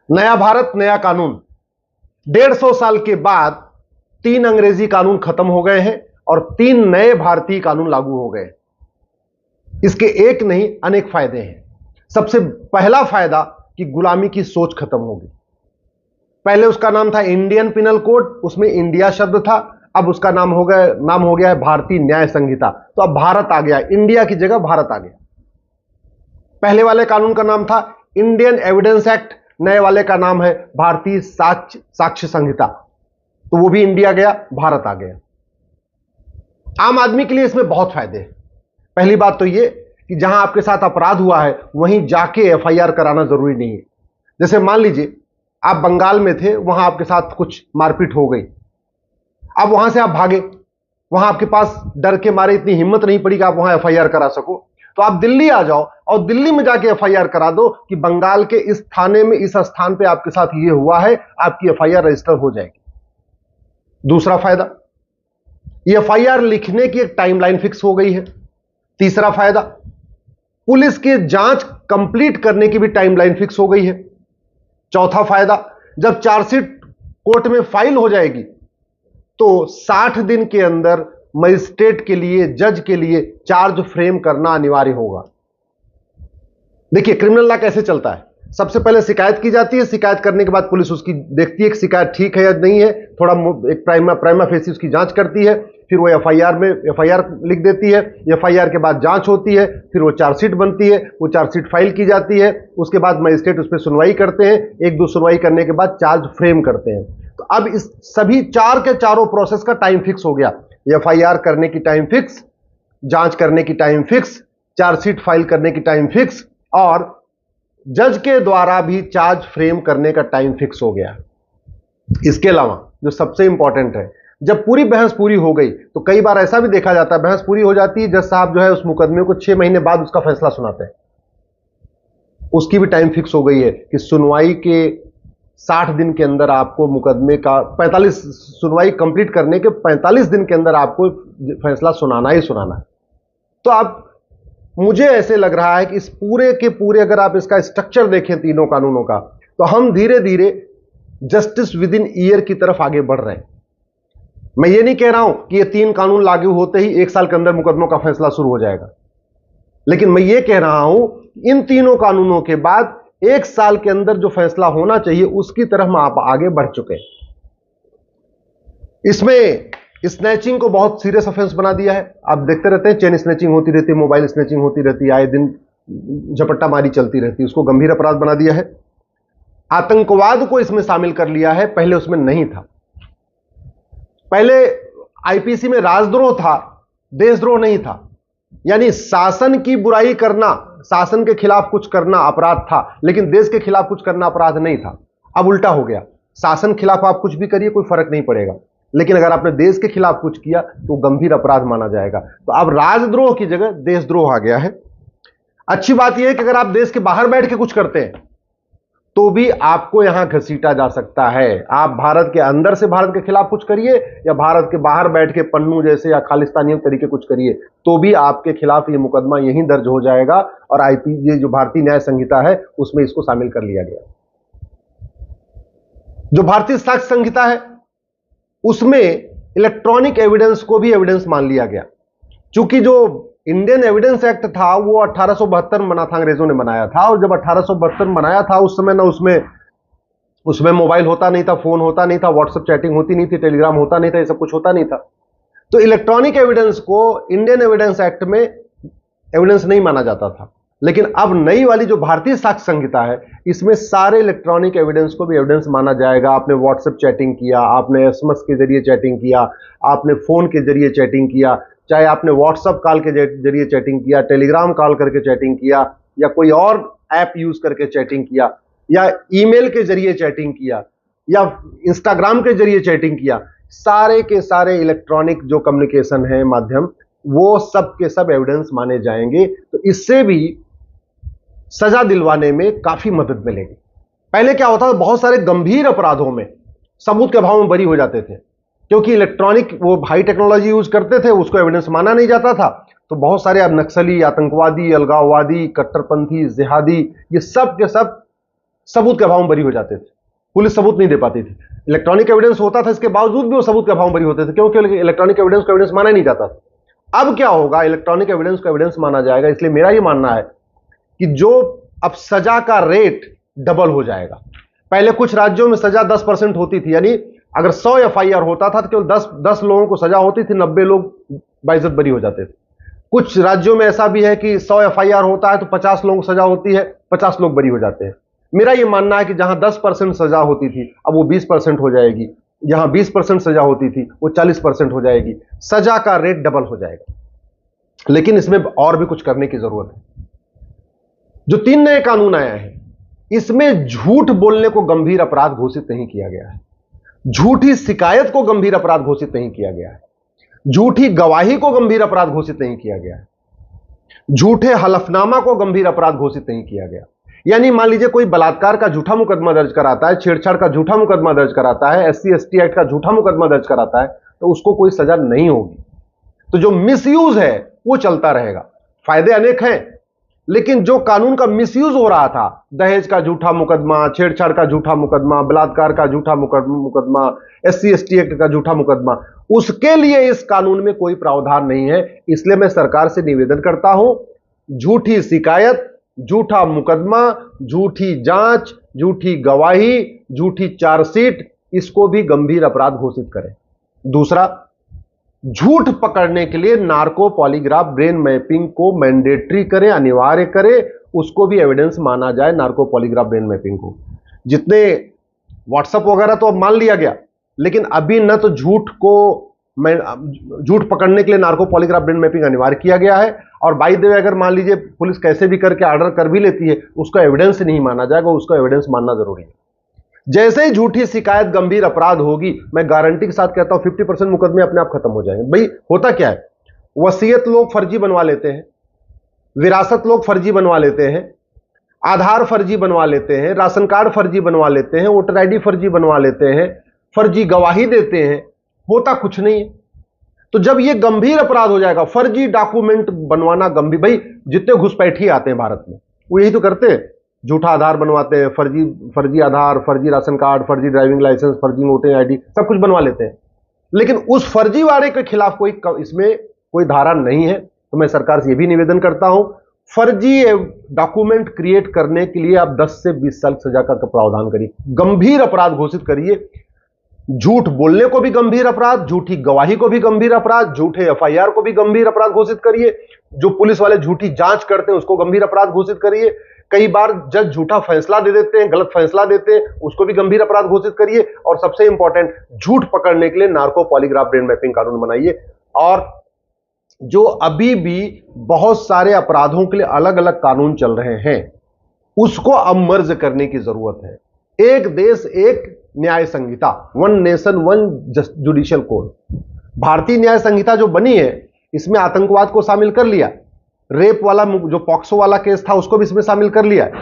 नया भारत नया कानून। 150 साल के बाद 3 अंग्रेजी कानून खत्म हो गए हैं और 3 नए भारतीय कानून लागू हो गए। इसके एक नहीं अनेक फायदे हैं। सबसे पहला फायदा कि गुलामी की सोच खत्म होगी। पहले उसका नाम था इंडियन पिनल कोड, उसमें इंडिया शब्द था, अब उसका नाम हो गया है भारतीय न्याय संहिता। तो अब भारत आ गया, इंडिया की जगह भारत आ गया। पहले वाले कानून का नाम था इंडियन एविडेंस एक्ट, नए वाले का नाम है भारतीय साक्ष्य संहिता। तो वो भी इंडिया गया, भारत आ गया। आम आदमी के लिए इसमें बहुत फायदे हैं। पहली बात तो ये कि जहां आपके साथ अपराध हुआ है वहीं जाके एफआईआर कराना जरूरी नहीं है। जैसे मान लीजिए आप बंगाल में थे, वहां आपके साथ कुछ मारपीट हो गई, अब वहां से आप भागे, वहां आपके पास डर के मारे इतनी हिम्मत नहीं पड़ी कि आप वहां एफआईआर करा सको, तो आप दिल्ली आ जाओ और दिल्ली में जाके एफआईआर करा दो कि बंगाल के इस थाने में इस स्थान पे आपके साथ ये हुआ है, आपकी एफआईआर रजिस्टर हो जाएगी। दूसरा फायदा, ये एफआईआर लिखने की एक टाइमलाइन फिक्स हो गई है। तीसरा फायदा, पुलिस की जांच कंप्लीट करने की भी टाइमलाइन फिक्स हो गई है। चौथा फायदा, जब चार्जशीट कोर्ट में फाइल हो जाएगी तो 60 दिन के अंदर मजिस्ट्रेट के लिए, जज के लिए चार्ज फ्रेम करना अनिवार्य होगा। देखिए क्रिमिनल लॉ कैसे चलता है। सबसे पहले शिकायत की जाती है, शिकायत करने के बाद पुलिस उसकी देखती है कि शिकायत ठीक है या नहीं है, थोड़ा एक प्राइमा फेसी उसकी जांच करती है, फिर वो एफआईआर लिख देती है। एफआईआर के बाद जांच होती है, फिर वो चार्जशीट बनती है, वो चार्जशीट फाइल की जाती है, उसके बाद मजिस्ट्रेट उस पर सुनवाई करते हैं, 1-2 सुनवाई करने के बाद चार्ज फ्रेम करते हैं। तो अब इस सभी चार के चारों प्रोसेस का टाइम फिक्स हो गया। एफआईआर करने की टाइम फिक्स, जांच करने की टाइम फिक्स, चार्जशीट फाइल करने की टाइम फिक्स और जज के द्वारा भी चार्ज फ्रेम करने का टाइम फिक्स हो गया। इसके अलावा जो सबसे इंपॉर्टेंट है, जब पूरी बहस पूरी हो गई तो कई बार ऐसा भी देखा जाता है, बहस पूरी हो जाती है, जज साहब जो है उस मुकदमे को 6 महीने बाद उसका फैसला सुनाते हैं। उसकी भी टाइम फिक्स हो गई है कि सुनवाई के 60 दिन के अंदर आपको मुकदमे का 45 सुनवाई कंप्लीट करने के 45 दिन के अंदर आपको फैसला सुनाना ही सुनाना है। तो आप, मुझे ऐसे लग रहा है कि इस पूरे के पूरे अगर आप इसका स्ट्रक्चर देखें तीनों कानूनों का, तो हम धीरे धीरे जस्टिस विद इन ईयर की तरफ आगे बढ़ रहे हैं। मैं ये नहीं कह रहा हूं कि ये 3 कानून लागू होते ही 1 साल के अंदर मुकदमों का फैसला शुरू हो जाएगा, लेकिन मैं ये कह रहा हूं इन तीनों कानूनों के बाद 1 साल के अंदर जो फैसला होना चाहिए उसकी तरफ हम आप आगे बढ़ चुके हैं। इसमें स्नैचिंग को बहुत सीरियस ऑफेंस बना दिया है। आप देखते रहते हैं चेन स्नैचिंग होती रहती है, मोबाइल स्नैचिंग होती रहती है, आए दिन झपट्टा मारी चलती रहती है, उसको गंभीर अपराध बना दिया है। आतंकवाद को इसमें शामिल कर लिया है, पहले उसमें नहीं था। पहले आईपीसी में राजद्रोह था, देशद्रोह नहीं था। यानी शासन की बुराई करना, शासन के खिलाफ कुछ करना अपराध था, लेकिन देश के खिलाफ कुछ करना अपराध नहीं था। अब उल्टा हो गया, शासन के खिलाफ आप कुछ भी करिए कोई फर्क नहीं पड़ेगा, लेकिन अगर आपने देश के खिलाफ कुछ किया तो गंभीर अपराध माना जाएगा। तो अब राजद्रोह की जगह देशद्रोह आ गया है। अच्छी बात यह है कि अगर आप देश के बाहर बैठ के कुछ करते हैं तो भी आपको यहां घसीटा जा सकता है। आप भारत के अंदर से भारत के खिलाफ कुछ करिए या भारत के बाहर बैठ के पन्नू जैसे या खालिस्तानी तरीके कुछ करिए, तो भी आपके खिलाफ यह मुकदमा यहीं दर्ज हो जाएगा और ये जो भारतीय न्याय संहिता है उसमें इसको शामिल कर लिया गया। जो भारतीय साक्ष्य संहिता है उसमें इलेक्ट्रॉनिक एविडेंस को भी एविडेंस मान लिया गया। चूंकि जो इंडियन एविडेंस एक्ट था वो 1872 में बना था, अंग्रेजों ने बनाया था, और जब 1872 में बनाया था उस समय ना उसमें मोबाइल होता नहीं था, फोन होता नहीं था, व्हाट्सएप चैटिंग होती नहीं थी, टेलीग्राम होता नहीं था, ये सब कुछ होता नहीं था। तो इलेक्ट्रॉनिक एविडेंस को इंडियन एविडेंस एक्ट में एविडेंस नहीं माना जाता था। लेकिन अब नई वाली जो भारतीय साक्ष्य संहिता है इसमें सारे इलेक्ट्रॉनिक एविडेंस को भी एविडेंस माना जाएगा। आपने व्हाट्सएप चैटिंग किया, आपने एसएमएस के जरिए चैटिंग किया, आपने फोन के जरिए चैटिंग किया, चाहे आपने व्हाट्सएप कॉल के जरिए चैटिंग किया, टेलीग्राम कॉल करके चैटिंग किया, या कोई और ऐप यूज करके चैटिंग किया, या ईमेल के जरिए चैटिंग किया, या इंस्टाग्राम के जरिए चैटिंग किया, सारे के सारे इलेक्ट्रॉनिक जो कम्युनिकेशन है माध्यम, वो सब के सब एविडेंस माने जाएंगे। तो इससे भी सजा दिलवाने में काफी मदद मिलेगी। पहले क्या होता था, बहुत सारे गंभीर अपराधों में सबूत के अभाव में बरी हो जाते थे, क्योंकि इलेक्ट्रॉनिक वो हाई टेक्नोलॉजी यूज करते थे, उसको एविडेंस माना नहीं जाता था। तो बहुत सारे अब नक्सली, आतंकवादी, अलगाववादी, कट्टरपंथी, जिहादी, ये सब के सब सबूत के अभाव में बरी हो जाते थे, पुलिस सबूत नहीं दे पाती थी। इलेक्ट्रॉनिक एविडेंस होता था, इसके बावजूद भी वो सबूत के अभाव में बरी होते थे, क्योंकि इलेक्ट्रॉनिक एविडेंस को एविडेंस माना नहीं जाता था। अब क्या होगा, इलेक्ट्रॉनिक एविडेंस को एविडेंस माना जाएगा। इसलिए मेरा यह मानना है कि जो अब सजा का रेट डबल हो जाएगा। पहले कुछ राज्यों में सजा 10% होती थी, यानी अगर 100 एफआईआर होता था तो केवल 10 लोगों को सजा होती थी, 90 लोग बाइज्जत बरी हो जाते थे। कुछ राज्यों में ऐसा भी है कि 100 एफआईआर होता है तो 50 लोगों को सजा होती है, 50 लोग बरी हो जाते हैं। मेरा यह मानना है कि जहां 10% सजा होती थी अब वो 20% हो जाएगी, जहां 20% सजा होती थी वो 40% हो जाएगी, सजा का रेट डबल हो जाएगा। लेकिन इसमें और भी कुछ करने की जरूरत है। जो 3 नए कानून आए हैं इसमें झूठ बोलने को गंभीर अपराध घोषित नहीं किया गया है, झूठी शिकायत को गंभीर अपराध घोषित नहीं किया गया है, झूठी गवाही को गंभीर अपराध घोषित नहीं किया गया है, झूठे हलफनामा को गंभीर अपराध घोषित नहीं किया गया। यानी मान लीजिए कोई बलात्कार का झूठा मुकदमा दर्ज कराता है, छेड़छाड़ का झूठा मुकदमा दर्ज कराता है, SC/ST एक्ट का झूठा मुकदमा दर्ज कराता है तो उसको कोई सजा नहीं होगी। तो जो मिसयूज है वो चलता रहेगा। फायदे अनेक हैं, लेकिन जो कानून का मिसयूज हो रहा था, दहेज का झूठा मुकदमा, छेड़छाड़ का झूठा मुकदमा, बलात्कार का झूठा मुकदमा, SC/ST एक्ट का झूठा मुकदमा, उसके लिए इस कानून में कोई प्रावधान नहीं है। इसलिए मैं सरकार से निवेदन करता हूं, झूठी शिकायत, झूठा मुकदमा, झूठी जांच, झूठी गवाही, झूठी चार्जशीट, इसको भी गंभीर अपराध घोषित करें। दूसरा, झूठ पकड़ने के लिए नार्को पॉलीग्राफ ब्रेन मैपिंग को मैंडेटरी करें, अनिवार्य करें, उसको भी एविडेंस माना जाए। नार्को पॉलीग्राफ ब्रेन मैपिंग को, जितने व्हाट्सएप वगैरह तो अब मान लिया गया, लेकिन अभी न तो झूठ पकड़ने के लिए नार्को पॉलीग्राफ ब्रेन मैपिंग अनिवार्य किया गया है, और बाय द वे अगर मान लीजिए पुलिस कैसे भी करके ऑर्डर कर भी लेती है, उसको एविडेंस नहीं माना जाएगा, उसको एविडेंस मानना जरूरी है। जैसे ही झूठी शिकायत गंभीर अपराध होगी, मैं गारंटी के साथ कहता हूं 50% मुकदमे अपने आप खत्म हो जाएंगे। भाई होता क्या है, वसीयत लोग फर्जी बनवा लेते हैं, विरासत लोग फर्जी बनवा लेते हैं, आधार फर्जी बनवा लेते हैं, राशन कार्ड फर्जी बनवा लेते हैं, वोटर आईडी फर्जी बनवा लेते हैं, फर्जी गवाही देते हैं, होता कुछ नहीं है। तो जब यह गंभीर अपराध हो जाएगा, फर्जी डॉक्यूमेंट बनवाना गंभीर, भाई जितने घुसपैठी आते हैं भारत में वो यही तो करते हैं, झूठा आधार बनवाते हैं, फर्जी आधार, फर्जी राशन कार्ड, फर्जी ड्राइविंग लाइसेंस, फर्जी वोटर आईडी, सब कुछ बनवा लेते हैं। लेकिन उस फर्जी वाले के खिलाफ इसमें कोई धारा नहीं है। तो मैं सरकार से यह भी निवेदन करता हूं, फर्जी डॉक्यूमेंट क्रिएट करने के लिए आप 10 से 20 साल सजा का प्रावधान करिए, गंभीर अपराध घोषित करिए। झूठ बोलने को भी गंभीर अपराध, झूठी गवाही को भी गंभीर अपराध, झूठे एफआईआर को भी गंभीर अपराध घोषित करिए। जो पुलिस वाले झूठी जांच करते हैं उसको गंभीर अपराध घोषित करिए। कई बार जज झूठा फैसला दे देते हैं, गलत फैसला देते हैं, उसको भी गंभीर अपराध घोषित करिए। और सबसे इंपॉर्टेंट, झूठ पकड़ने के लिए नार्को पॉलीग्राफ ब्रेन मैपिंग कानून बनाइए। और जो अभी भी बहुत सारे अपराधों के लिए अलग अलग कानून चल रहे हैं, उसको अब मर्ज करने की जरूरत है। एक देश एक न्याय संहिता, one nation one judicial code. भारतीय न्याय संहिता जो बनी है, इसमें आतंकवाद को शामिल कर लिया, रेप वाला जो पॉक्सो वाला केस था उसको भी इसमें शामिल कर लिया है,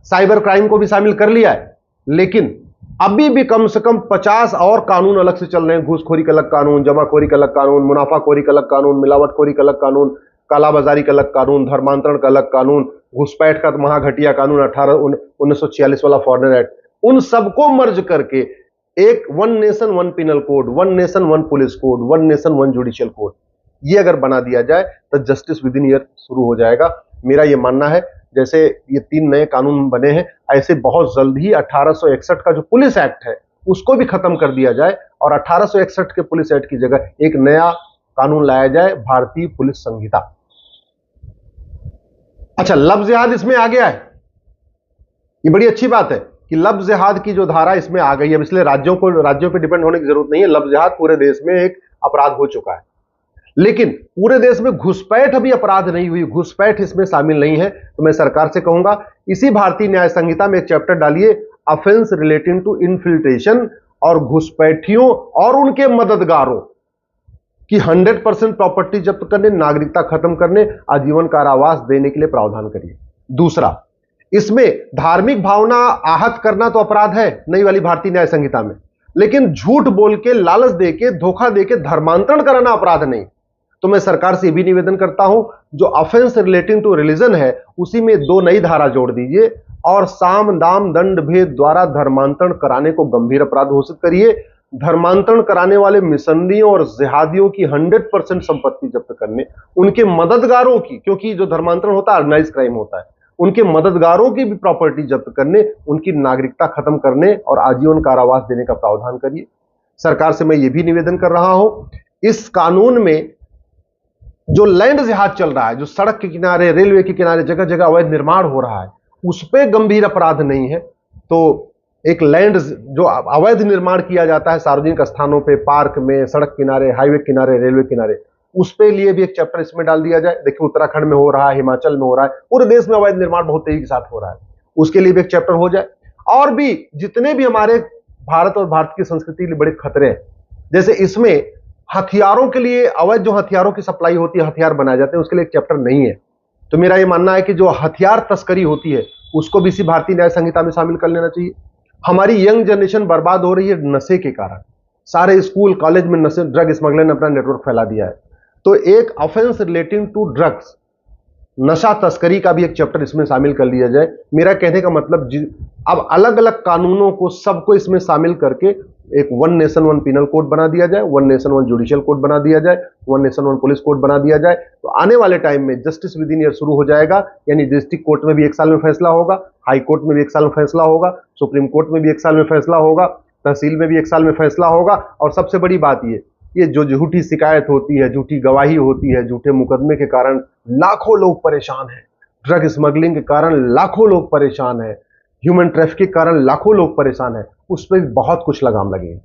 साइबर क्राइम को भी शामिल कर लिया है। लेकिन अभी भी कम से कम 50 और कानून अलग से चल रहे हैं। घूसखोरी का अलग कानून, जमाखोरी का अलग कानून, मुनाफाखोरी का अलग कानून, मिलावटखोरी का अलग कानून, कालाबाजारी का अलग कानून, धर्मांतरण का अलग कानून, घुसपैठ का महाघटिया कानून 1946 वाला फॉरेनर एक्ट, उन सबको मर्ज करके एक one nation one penal code, one nation one police code, one nation one judicial code, ये अगर बना दिया जाए तो जस्टिस विद इन ईयर शुरू हो जाएगा। मेरा ये मानना है, जैसे ये 3 नए कानून बने हैं, ऐसे बहुत जल्द ही 1861 का जो पुलिस एक्ट है उसको भी खत्म कर दिया जाए और 1861 के पुलिस एक्ट की जगह एक नया कानून लाया जाए, भारतीय पुलिस संहिता। अच्छा, लफ्ज जिहाद इसमें आ गया है, ये बड़ी अच्छी बात है कि लफ्ज जिहाद की जो धारा इसमें आ गई है। इसलिए राज्यों पे डिपेंड होने की जरूरत नहीं है, लफ्ज जिहाद पूरे देश में एक अपराध हो चुका है। लेकिन पूरे देश में घुसपैठ अभी अपराध नहीं हुई, घुसपैठ इसमें शामिल नहीं है। तो मैं सरकार से कहूंगा, इसी भारतीय न्याय संहिता में एक चैप्टर डालिए, ऑफेंस रिलेटिंग टू इन्फिल्ट्रेशन, और घुसपैठियों और उनके मददगारों की 100% प्रॉपर्टी जब्त करने, नागरिकता खत्म करने, आजीवन कारावास देने के लिए प्रावधान करिए। दूसरा, इसमें धार्मिक भावना आहत करना तो अपराध है नई वाली भारतीय न्याय संहिता में, लेकिन झूठ बोल के, लालच देके, धोखा देके धर्मांतरण कराना अपराध नहीं। तो मैं सरकार से भी निवेदन करता हूं, जो ऑफेंस रिलेटिंग टू रिलीजन है उसी में 2 नई धारा जोड़ दीजिए और साम दाम दंड भेद द्वारा धर्मांतरण कराने को गंभीर अपराध घोषित करिए। धर्मांतरण कराने वाले मिशनरियों और जिहादियों की 100% संपत्ति जब्त करने, उनके मददगारों की, क्योंकि जो धर्मांतरण होता है ऑर्गेनाइज क्राइम होता है, उनके मददगारों की भी प्रॉपर्टी जब्त करने, उनकी नागरिकता खत्म करने और आजीवन कारावास देने का प्रावधान करिए। सरकार से मैं यह भी निवेदन कर रहा हूं, इस कानून में जो लैंड जिहाद चल रहा है, जो सड़क के किनारे, रेलवे के किनारे जगह जगह अवैध निर्माण हो रहा है, उस पर गंभीर अपराध नहीं है। तो एक लैंड जो अवैध निर्माण किया जाता है सार्वजनिक स्थानों पे, पार्क में, सड़क किनारे, हाईवे किनारे, रेलवे किनारे, उस पे लिए भी एक चैप्टर इसमें डाल दिया जाए। देखिए उत्तराखंड में हो रहा है, हिमाचल में हो रहा है, पूरे देश में अवैध निर्माण बहुत तेजी के साथ हो रहा है, उसके लिए भी एक चैप्टर हो जाए। और भी जितने भी हमारे भारत और भारत की संस्कृति के लिए बड़े खतरे हैं, जैसे इसमें हथियारों के लिए, अवैध जो हथियारों की सप्लाई होती है, हथियार बनाए जाते हैं, उसके लिए एक चैप्टर नहीं है। तो मेरा यह मानना है कि जो हथियार तस्करी होती है उसको भी इसी भारतीय न्याय संहिता में शामिल कर लेना चाहिए। हमारी यंग जनरेशन बर्बाद हो रही है नशे के कारण। सारे स्कूल कॉलेज में नशे, ड्रग स्मगलर ने अपना नेटवर्क फैला दिया है। तो एक ऑफेंस रिलेटिंग टू ड्रग्स, नशा तस्करी का भी एक चैप्टर इसमें शामिल कर लिया जाए। मेरा कहने का मतलब अब अलग अलग कानूनों को सबको इसमें शामिल करके एक one nation one penal code बना दिया जाए, one nation one judicial code बना दिया जाए, one nation one police code बना दिया जाए। तो आने वाले टाइम में जस्टिस विद इन ईयर शुरू हो जाएगा, यानी डिस्ट्रिक्ट कोर्ट में भी 1 साल में फैसला होगा, हाई कोर्ट में भी 1 साल में फैसला होगा, सुप्रीम कोर्ट में भी 1 साल में फैसला होगा, तहसील में भी 1 साल में फैसला होगा। और सबसे बड़ी बात ये जो झूठी शिकायत होती है, झूठी गवाही होती है, झूठे मुकदमे के कारण लाखों लोग परेशान हैं, ड्रग स्मगलिंग के कारण लाखों लोग परेशान हैं, ह्यूमन ट्रैफिकिंग के कारण लाखों लोग परेशान हैं, उस पर बहुत कुछ लगाम लगेगी।